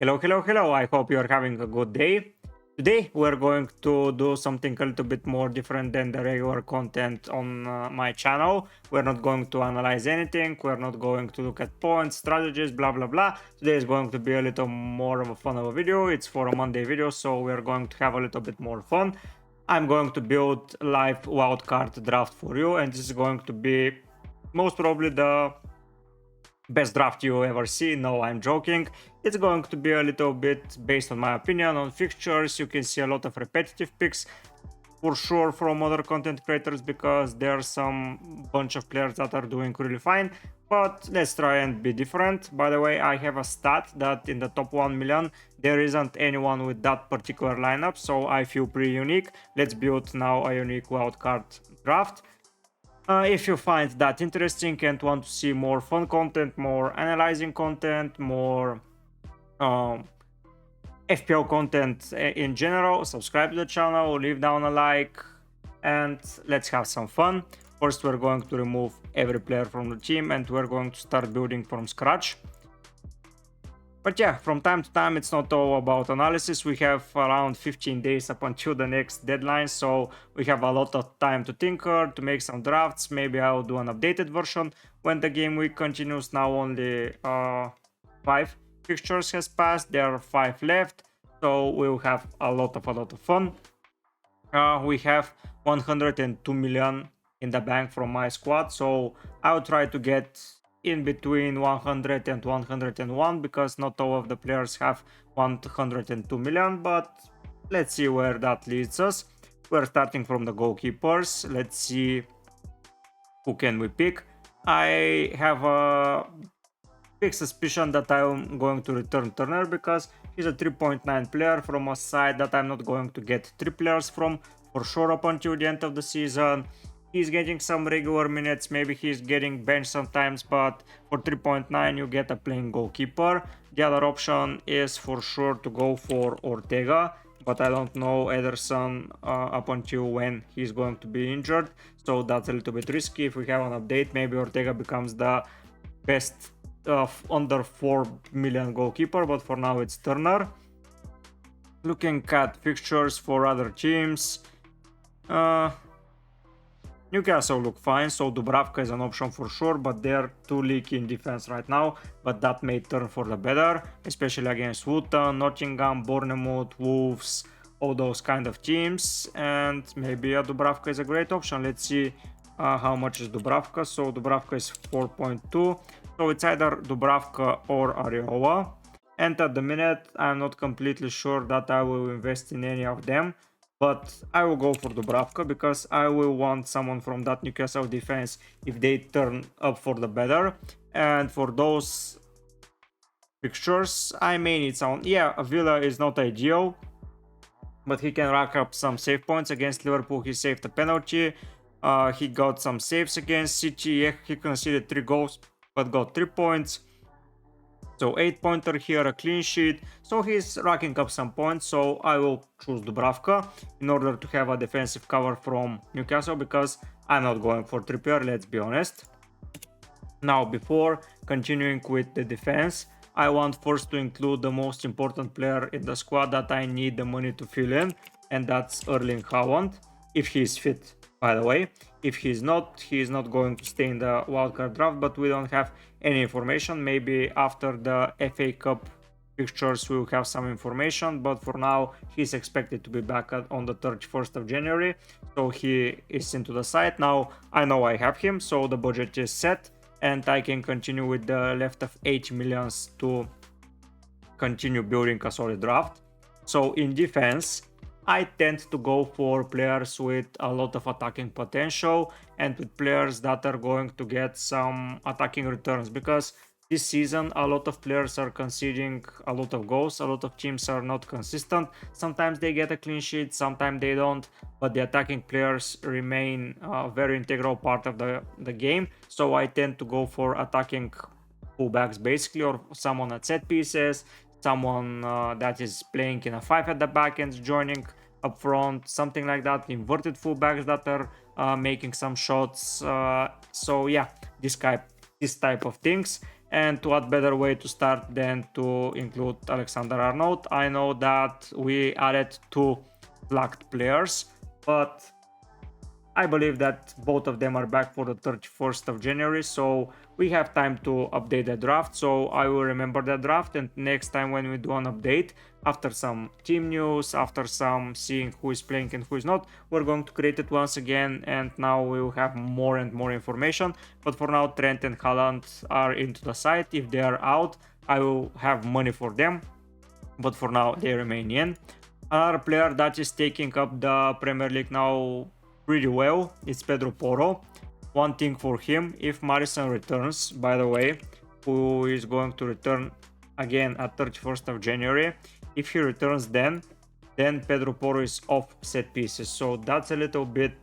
Hello. I hope you're having a good day. Today, we're going to do something a little bit more different than the regular content on my channel. We're not going to analyze anything. We're not going to look at points, strategies, blah, blah, blah. Today is going to be a little more of a fun of a video. It's for a Monday video, so we're going to have a little bit more fun. I'm going to build a live wildcard draft for you, and this is going to be most probably the best draft you ever see. No, I'm joking. It's going to be a little bit based on my opinion on fixtures. You can see a lot of repetitive picks for sure from other content creators because there are some bunch of players that are doing really fine, but let's try and be different. By the way, I have a stat that in the top 1 million there isn't anyone with that particular lineup, so I feel pretty unique. Let's build now a unique wildcard draft. If you find that interesting and want to see more fun content, more analyzing content, more FPL content in general, subscribe to the channel, leave down a like, and let's have some fun. First, we're going to remove every player from the team and we're going to start building from scratch. But yeah, from time to time, it's not all about analysis. We have around 15 days up until the next deadline, so we have a lot of time to tinker, to make some drafts. Maybe I'll do an updated version when the game week continues. Now only 5 fixtures has passed. There are 5 left, so we'll have a lot of fun. We have 102 million in the bank from my squad, so I'll try to get in between 100 and 101 because not all of the players have 102 million, but let's see where that leads us. We're starting from the goalkeepers. Let's see who can we pick. I have a big suspicion that I'm going to return Turner because he's a 3.9 player from a side that I'm not going to get 3 players from for sure up until the end of the season. He's getting some regular minutes, maybe he's getting benched sometimes, but for 3.9 you get a playing goalkeeper. The other option is for sure to go for Ortega, but I don't know Ederson up until when he's going to be injured, so that's a little bit risky. If we have an update, maybe Ortega becomes the best under 4 million goalkeeper, but for now it's Turner. Looking at fixtures for other teams, Newcastle look fine, so Dubravka is an option for sure, but they're too leaky in defense right now, but that may turn for the better, especially against Luton, Nottingham, Bournemouth, Wolves, all those kind of teams, and maybe a Dubravka is a great option. Let's see how much is Dubravka. So Dubravka is 4.2, so it's either Dubravka or Areola, and at the minute I'm not completely sure that I will invest in any of them, but I will go for Dubravka because I will want someone from that Newcastle defense if they turn up for the better. And for those fixtures, I may need someone. Yeah, Villa is not ideal, but he can rack up some save points. Against Liverpool, he saved a penalty. He got some saves against City. Yeah, he conceded 3 goals, but got 3 points. So 8-pointer here, a clean sheet. So he's racking up some points. So I will choose Dubravka in order to have a defensive cover from Newcastle because I'm not going for Trippier, let's be honest. Now, before continuing with the defense, I want first to include the most important player in the squad that I need the money to fill in, and that's Erling Haaland, if he's fit, by the way. If he's not, he's not going to stay in the wildcard draft, but we don't have any information. Maybe after the FA Cup fixtures we'll have some information, but for now he's expected to be back on the 31st of January, so he is into the site. Now I know I have him, so the budget is set and I can continue with the left of 8 millions to continue building a solid draft. So in defense, I tend to go for players with a lot of attacking potential and with players that are going to get some attacking returns, because this season a lot of players are conceding a lot of goals, a lot of teams are not consistent. Sometimes they get a clean sheet, sometimes they don't, but the attacking players remain a very integral part of the game. So I tend to go for attacking fullbacks basically, or someone at set pieces, someone that is playing in a 5 at the back and joining up front, something like that, inverted fullbacks that are making some shots. So yeah, this type of things. And what better way to start than to include Alexander-Arnold. I know that we added 2 locked players, but I believe that both of them are back for the 31st of January, so we have time to update the draft. So I will remember that draft, and next time when we do an update, after some team news, after some seeing who is playing and who is not, we're going to create it once again, and now we will have more and more information. But for now, Trent and Haaland are into the site. If they are out, I will have money for them, but for now they remain in. Another player that is taking up the Premier League now pretty well, it's Pedro Porro. One thing for him, if Maddison returns, by the way, who is going to return again at 31st of January, if he returns then Pedro Porro is off set pieces, so that's a little bit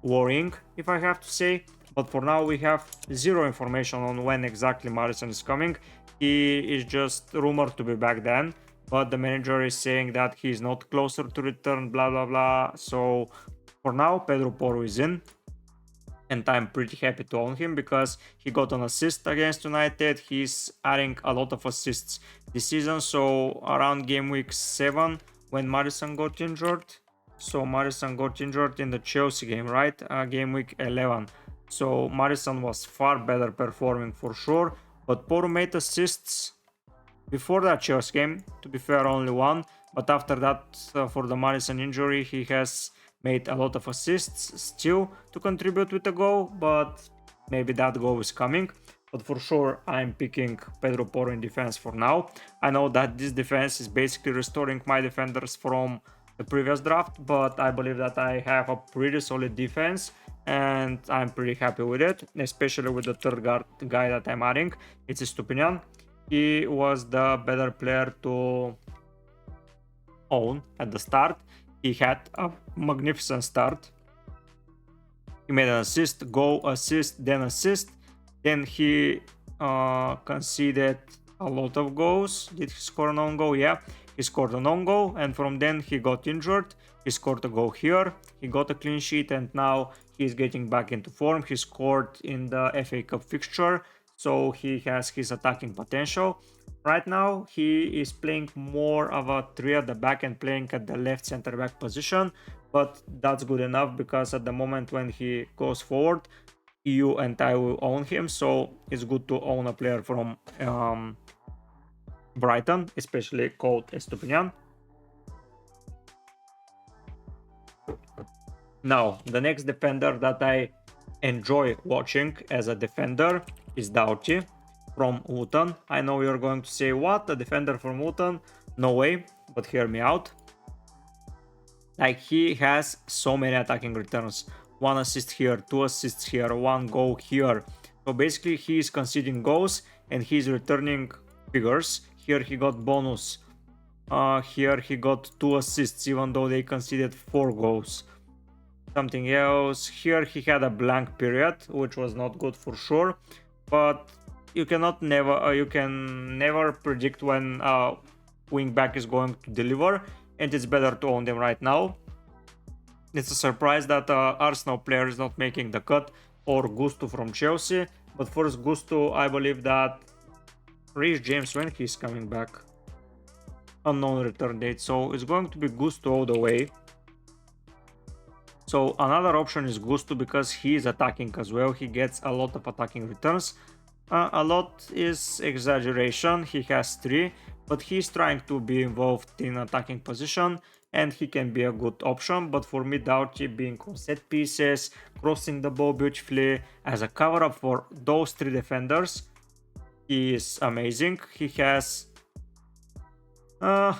worrying, if I have to say. But for now we have zero information on when exactly Maddison is coming. He is just rumored to be back then, but the manager is saying that he's not closer to return, blah blah blah. So for now, Pedro Porro is in, and I'm pretty happy to own him because he got an assist against United. He's adding a lot of assists this season, so around game week 7 when Maddison got injured. So Maddison got injured in the Chelsea game, right? Game week 11. So Maddison was far better performing for sure, but Porro made assists before that Chelsea game, to be fair only one, but after that for the Maddison injury he has made a lot of assists still to contribute with a goal, but maybe that goal is coming. But for sure I'm picking Pedro Porro in defense for now. I know that this defense is basically restoring my defenders from the previous draft, but I believe that I have a pretty solid defense and I'm pretty happy with it, especially with the third guy that I'm adding. It's Stupinian. He was the better player to own at the start. He had a magnificent start. He made an assist, goal, assist. Then he conceded a lot of goals. Did he score an own goal? Yeah, he scored an own goal, and from then he got injured. He scored a goal here. He got a clean sheet, and now he's getting back into form. He scored in the FA Cup fixture, so he has his attacking potential. Right now he is playing more of a 3 at the back and playing at the left center back position, but that's good enough because at the moment when he goes forward, you and I will own him, so it's good to own a player from Brighton, especially called Estupinian. Now the next defender that I enjoy watching as a defender is Doughty from Luton. I know you're going to say, what, a defender from Luton? No way, but hear me out. Like, he has so many attacking returns. 1 assist here, 2 assists here, 1 goal here. So basically he is conceding goals and he's returning figures. Here he got bonus. Here he got 2 assists even though they conceded 4 goals. Something else. Here he had a blank period, which was not good for sure. But you can never predict when wingback is going to deliver, and it's better to own them right now. It's a surprise that Arsenal player is not making the cut, or Gusto from Chelsea. But first Gusto, I believe that Reece James, when he's coming back, unknown return date, so it's going to be Gusto all the way. So another option is Gusto because he is attacking as well. He gets a lot of attacking returns. A lot is exaggeration, he has 3, but he's trying to be involved in attacking position and he can be a good option. But for me, Doughty being on set pieces, crossing the ball beautifully as a cover up for those 3 defenders, he is amazing. He has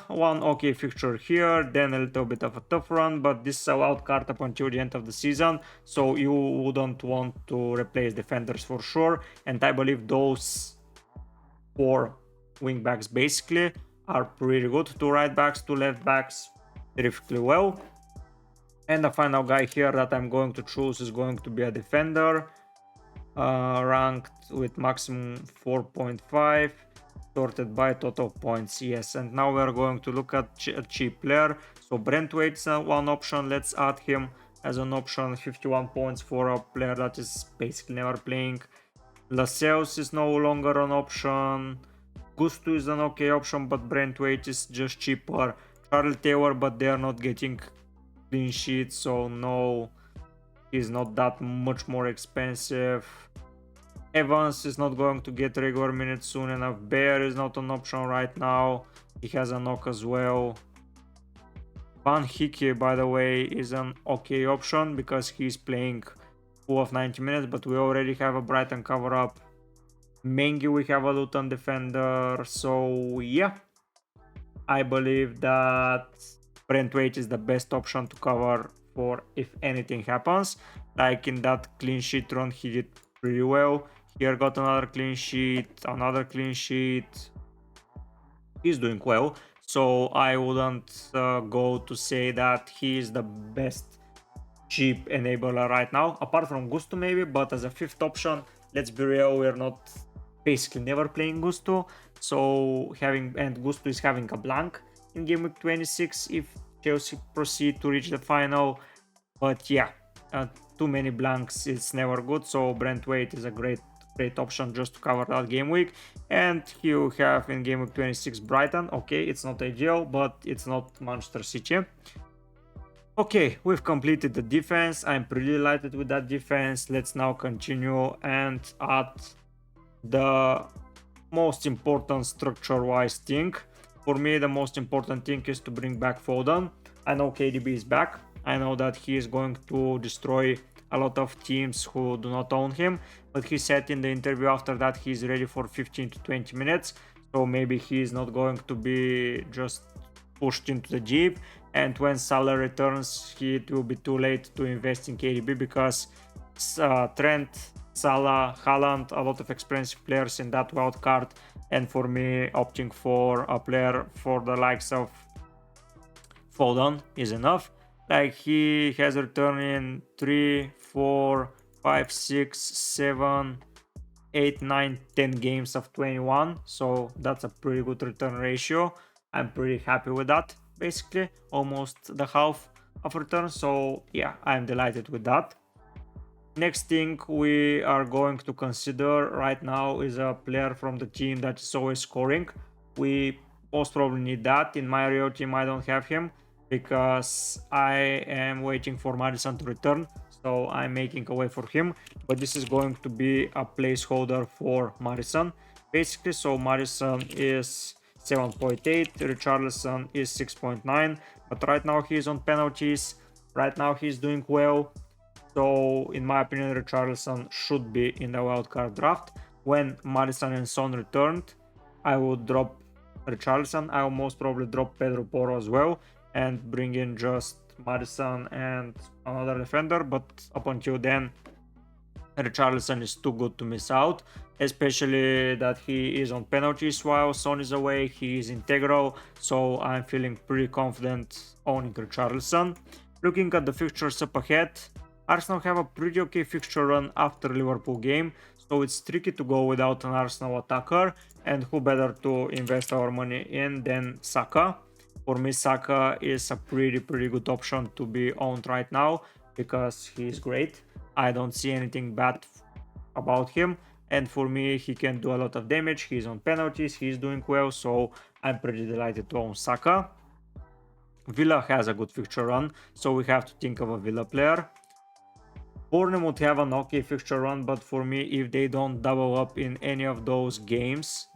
one okay fixture here, then a little bit of a tough run, but this is a wild card up until the end of the season, so you wouldn't want to replace defenders for sure. And I believe those 4 wing backs basically are pretty good. 2 right backs, 2 left backs, terrifically well. And the final guy here that I'm going to choose is going to be a defender, ranked with maximum 4.5. sorted by total points. Yes, and now we're going to look at a cheap player. So Brentwaite's one option. Let's add him as an option. 51 points for a player that is basically never playing. Lascelles is no longer an option. Gusto is an okay option, but Brentwaite is just cheaper. Charlie Taylor, but they are not getting clean sheets, so no, he's not that much more expensive. Evans is not going to get regular minutes soon enough. Bear is not an option right now. He has a knock as well. Van Hickey, by the way, is an okay option because he's playing full of 90 minutes, but we already have a Brighton cover up. Mengi, we have a Luton defender, so yeah, I believe that Brentwaite is the best option to cover for if anything happens. Like in that clean sheet run, he did pretty well. Here got another clean sheet, another clean sheet. He's doing well, so I wouldn't go to say that he is the best cheap enabler right now, apart from Gusto maybe, but as a fifth option, let's be real, we're not basically never playing Gusto, so Gusto is having a blank in Gameweek 26 if Chelsea proceed to reach the final. But yeah, too many blanks, it's never good, so Brentwaite is a great option just to cover that game week. And you have in game week 26 Brighton. Okay, it's not ideal, but it's not Manchester City. Okay, we've completed the defense. I'm pretty delighted with that defense. Let's now continue and add the most important structure-wise thing. For me, the most important thing is to bring back Foden. I know KDB is back. I know that he is going to destroy a lot of teams who do not own him, but he said in the interview after that he's ready for 15 to 20 minutes, so maybe he is not going to be just pushed into the deep. And when Salah returns, it will be too late to invest in KDB because Trent, Salah, Haaland, a lot of expensive players in that wild card, and for me opting for a player for the likes of Foden is enough. Like he has returned in 3, 4, 5, 6, 7, 8, 9, 10 games of 21. So that's a pretty good return ratio. I'm pretty happy with that. Basically, almost the half of return. So yeah, I'm delighted with that. Next thing we are going to consider right now is a player from the team that is always scoring. We most probably need that. In my real team, I don't have him, because I am waiting for Maddison to return, so I'm making a way for him. But this is going to be a placeholder for Maddison, basically. So Maddison is 7.8, Richarlison is 6.9, but right now he's on penalties. Right now he's doing well, so in my opinion Richarlison should be in the wildcard draft. When Maddison and Son returned, I would drop Richarlison. I will most probably drop Pedro Porro as well and bring in just Maddison and another defender, but up until then Richarlison is too good to miss out, especially that he is on penalties while Son is away. He is integral, so I'm feeling pretty confident owning Richarlison. Looking at the fixtures up ahead, Arsenal have a pretty okay fixture run after Liverpool game, so it's tricky to go without an Arsenal attacker, and who better to invest our money in than Saka. For me, Saka is a pretty good option to be owned right now because he's great. I don't see anything bad about him, and for me he can do a lot of damage. He's on penalties, he's doing well, so I'm pretty delighted to own Saka. Villa has a good fixture run, so we have to think of a Villa player. Bournemouth have an okay fixture run, but for me, if they don't double up in any of those games,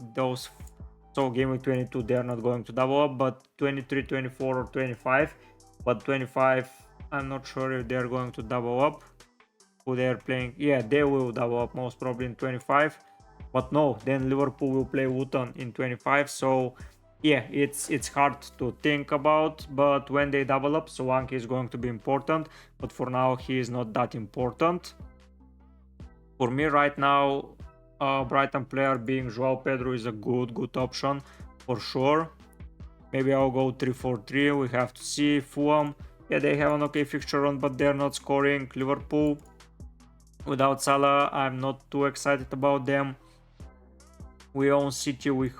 so game week 22 they are not going to double up, but 23, 24 or 25, but 25 I'm not sure if they are going to double up. Who they are playing, yeah, they will double up most probably in 25, but no, then Liverpool will play Luton in 25, so yeah, it's hard to think about. But when they double up, Solanke is going to be important, but for now he is not that important. For me right now, Brighton player being Joao Pedro is a good option for sure. Maybe I'll go 3-4-3. We have to see. Fulham, yeah, they have an okay fixture run, but they're not scoring. Liverpool without Salah, I'm not too excited about them. We own City, we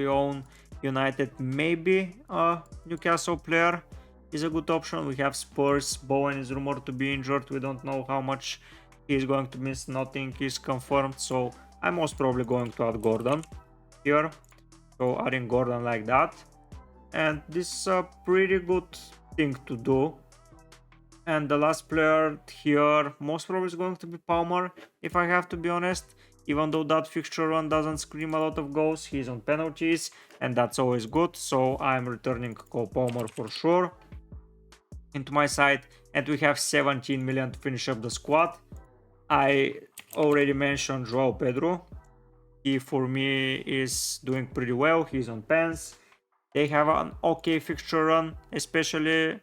own United. Maybe a Newcastle player is a good option. We have Spurs. Bowen is rumored to be injured. We don't know how much he is going to miss. Nothing is confirmed, so I'm most probably going to add Gordon here. So adding Gordon like that. And this is a pretty good thing to do. And the last player here most probably is going to be Palmer, if I have to be honest. Even though that fixture run doesn't scream a lot of goals, he's on penalties, and that's always good. So I'm returning Cole Palmer for sure into my side. And we have 17 million to finish up the squad. I already mentioned Joao Pedro. He for me is doing pretty well. He's on pens. They have an okay fixture run, especially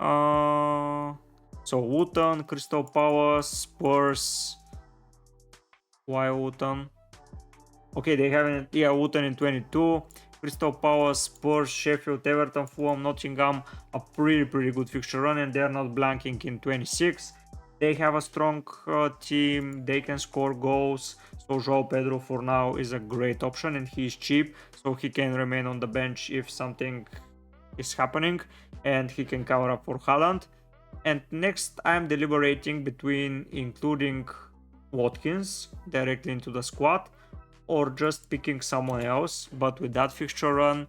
so Wootton, Crystal Palace, Spurs. Why Wootton? Okay, they have Wootton in 22. Crystal Palace, Spurs, Sheffield, Everton, Fulham, Nottingham, a pretty good fixture run, and they're not blanking in 26. They have a strong team, they can score goals, so Joao Pedro for now is a great option, and he's cheap, so he can remain on the bench if something is happening, and he can cover up for Haaland. And next I'm deliberating between including Watkins directly into the squad or just picking someone else, but with that fixture run,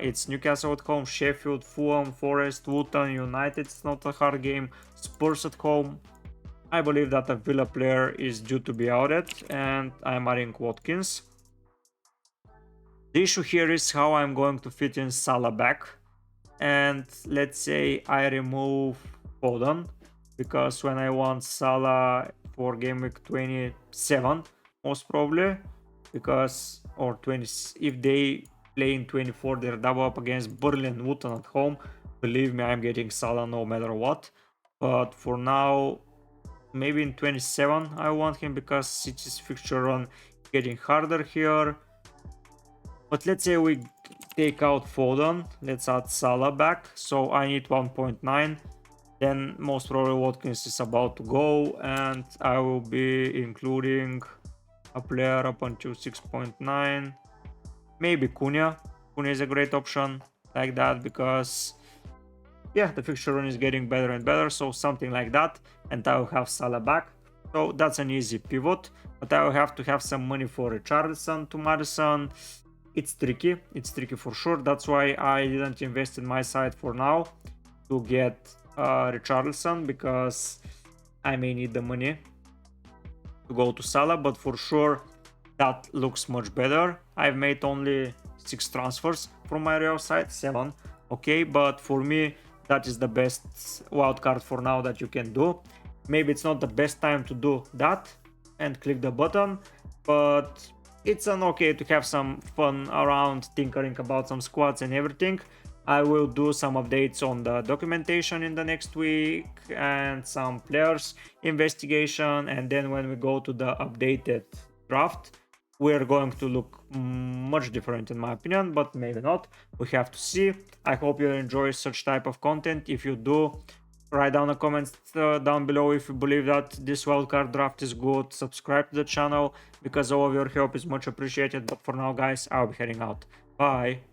it's Newcastle at home, Sheffield, Fulham, Forest, Luton, United. It's not a hard game. Spurs at home. I believe that a Villa player is due to be outed, and I'm adding Watkins. The issue here is how I'm going to fit in Salah back. And let's say I remove Foden, because when I want Salah for Gameweek 27, most probably, because or 20, if they play in 24, they're double up against Burnley and Luton at home. Believe me, I'm getting Salah no matter what. But for now, maybe in 27 I want him, because City's fixture run getting harder here. But let's say we take out Foden, let's add Salah back, so I need 1.9. Then most probably Watkins is about to go, and I will be including a player up until 6.9. Maybe Cunha. Cunha is a great option like that, because the fixture run is getting better and better, so something like that, and I will have Salah back. So that's an easy pivot, but I will have to have some money for Richarlison to Maddison. It's tricky for sure. That's why I didn't invest in my side for now to get Richarlison, because I may need the money to go to Salah, but for sure that looks much better. I've made only 6 transfers from my real side, 7, okay, but for me that is the best wildcard for now that you can do. Maybe it's not the best time to do that and click the button, but it's an okay to have some fun around tinkering about some squads and everything. I will do some updates on the documentation in the next week and some players investigation, and then when we go to the updated draft, we're going to look much different in my opinion, but maybe not. We have to see. I hope you enjoy such type of content. If you do, write down a comment down below if you believe that this wildcard draft is good. Subscribe to the channel, because all of your help is much appreciated. But for now guys, I'll be heading out. Bye.